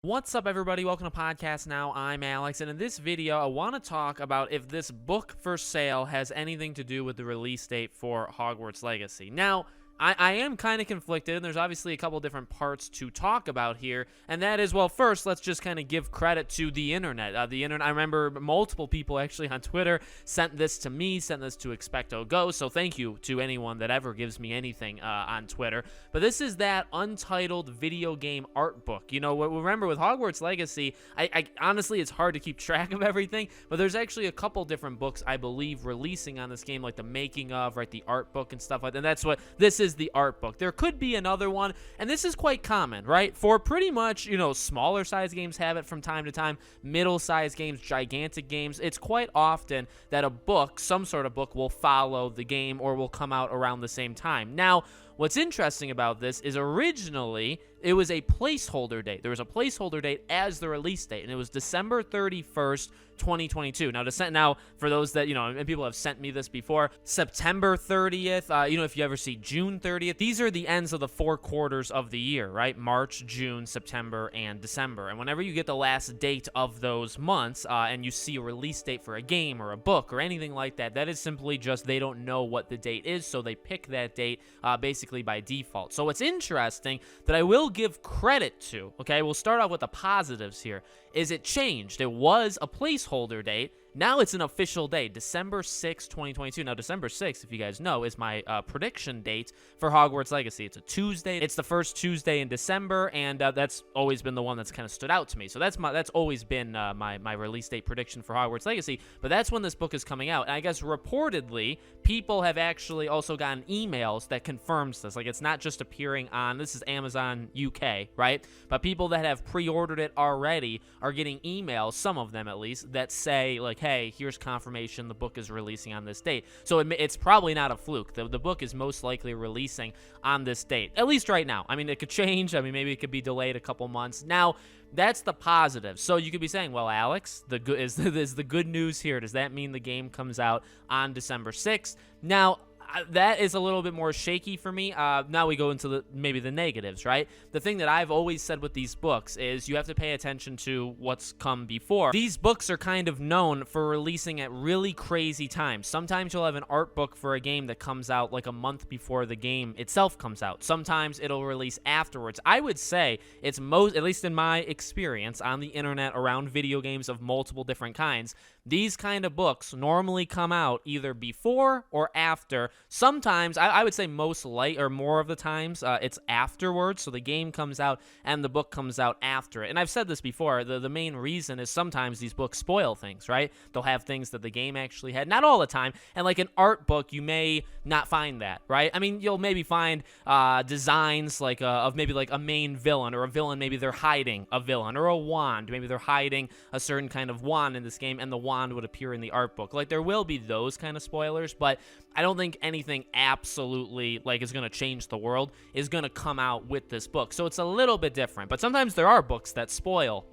What's up, everybody? Welcome to Podcast Now. I'm Alex, and in this video, I want to talk about if this book for sale has anything to do with the release date for Hogwarts Legacy. Now, I am kind of conflicted, and there's obviously a couple different parts to talk about here, and that is, well, first, let's just kind of give credit to the internet. I remember multiple people actually on Twitter sent this to me, sent this to Expecto Go, so thank you to anyone that ever gives me anything on Twitter. But this is that Untitled video game art book. You know, remember with Hogwarts Legacy, I honestly, it's hard to keep track of everything, but there's actually a couple different books, I believe, releasing on this game, like the making of, right, the art book and stuff like that, and that's what this is. The art book. There could be another one, and this is quite common, right? For pretty much, you know, smaller size games have it from time to time, middle-sized games, gigantic games. It's quite often that a book, some sort of book, will follow the game or will come out around the same time. Now, what's interesting about this is originally it was a placeholder date. There was a placeholder date as the release date, and it was December 31st, 2022. Now, for those that, you know, and people have sent me this before, September 30th, you know, if you ever see June 30th, these are the ends of the 4 quarters of the year, right? March, June, September, and December. And whenever you get the last date of those months, and you see a release date for a game or a book or anything like that, that is simply just they don't know what the date is, so they pick that date basically by default. So what's interesting that I will give credit to, okay, we'll start off with the positives here, is it changed. It was a placeholder date. Now it's an official date, December 6, 2022. Now, December 6th, if you guys know, is my prediction date for Hogwarts Legacy. It's a Tuesday. It's the first Tuesday in December, and that's always been the one that's kind of stood out to me. So that's always been my release date prediction for Hogwarts Legacy. But that's when this book is coming out. And I guess reportedly, people have actually also gotten emails that confirms this. Like, it's not just appearing on, this is Amazon UK, right? But people that have pre-ordered it already are getting emails, some of them at least, that say, like, hey, here's confirmation the book is releasing on this date. So it's probably not a fluke. The book is most likely releasing on this date, at least right now. I mean, it could change. I mean, maybe it could be delayed a couple months. Now, that's the positive. So you could be saying, well, Alex, is the good news here. Does that mean the game comes out on December 6th? Now, that is a little bit more shaky for me. Now we go into maybe the negatives, right? The thing that I've always said with these books is you have to pay attention to what's come before. These books are kind of known for releasing at really crazy times. Sometimes you'll have an art book for a game that comes out like a month before the game itself comes out. Sometimes it'll release afterwards. I would say it's at least in my experience on the internet around video games of multiple different kinds, these kind of books normally come out either before or after. Sometimes, I would say most more of the times, it's afterwards. So the game comes out and the book comes out after it. And I've said this before, the main reason is sometimes these books spoil things, right? They'll have things that the game actually had. Not all the time. And like an art book, you may not find that, right? I mean, you'll maybe find designs like of maybe like a main villain, or a villain, maybe they're hiding a villain, or a wand. Maybe they're hiding a certain kind of wand in this game, and the wand would appear in the art book. Like, there will be those kind of spoilers, but I don't think anything absolutely like is going to change the world is going to come out with this book. So it's a little bit different. But sometimes there are books that spoil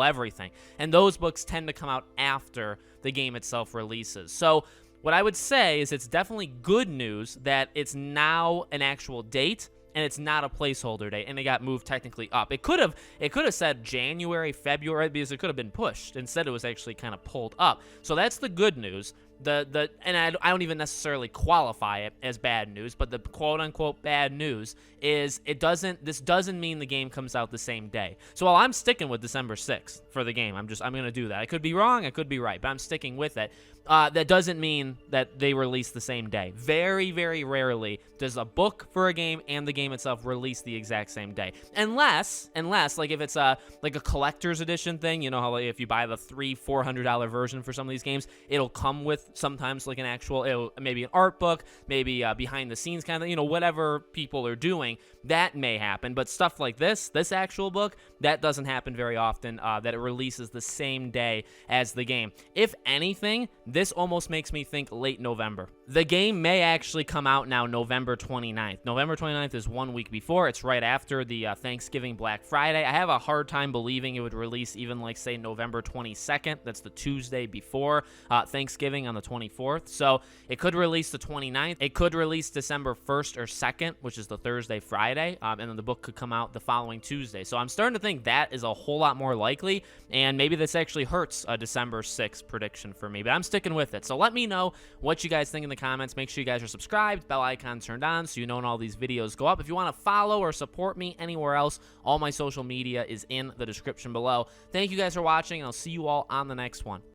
everything, and those books tend to come out after the game itself releases. So what I would say is it's definitely good news that it's now an actual date, and it's not a placeholder date, and it got moved technically up. It could have said January, February, because it could have been pushed. Instead, it was actually kind of pulled up. So that's the good news. And I don't even necessarily qualify it as bad news, but the quote-unquote bad news is this doesn't mean the game comes out the same day. So while I'm sticking with December 6th for the game, I'm going to do that. I could be wrong, I could be right, but I'm sticking with it. That doesn't mean that they release the same day. Very, very rarely does a book for a game and the game itself release the exact same day. Unless, like if it's like a collector's edition thing, you know how like if you buy the $300-$400 version for some of these games, it'll come with sometimes like an actual, maybe an art book, maybe behind the scenes kind of, you know, whatever people are doing, that may happen. But stuff like this actual book, that doesn't happen very often, that it releases the same day as the game. If anything, this almost makes me think late November. The game may actually come out now November 29th. November 29th is 1 week before. It's right after the Thanksgiving Black Friday. I have a hard time believing it would release even like, say, November 22nd. That's the Tuesday before Thanksgiving on the the 24th. So it could release the 29th. It could release December 1st or 2nd, which is the Thursday, Friday. And then the book could come out the following Tuesday. So I'm starting to think that is a whole lot more likely. And maybe this actually hurts a December 6th prediction for me. But I'm sticking with it. So let me know what you guys think in the comments. Make sure you guys are subscribed, bell icon turned on so you know when all these videos go up. If you want to follow or support me anywhere else, all my social media is in the description below. Thank you guys for watching, and I'll see you all on the next one.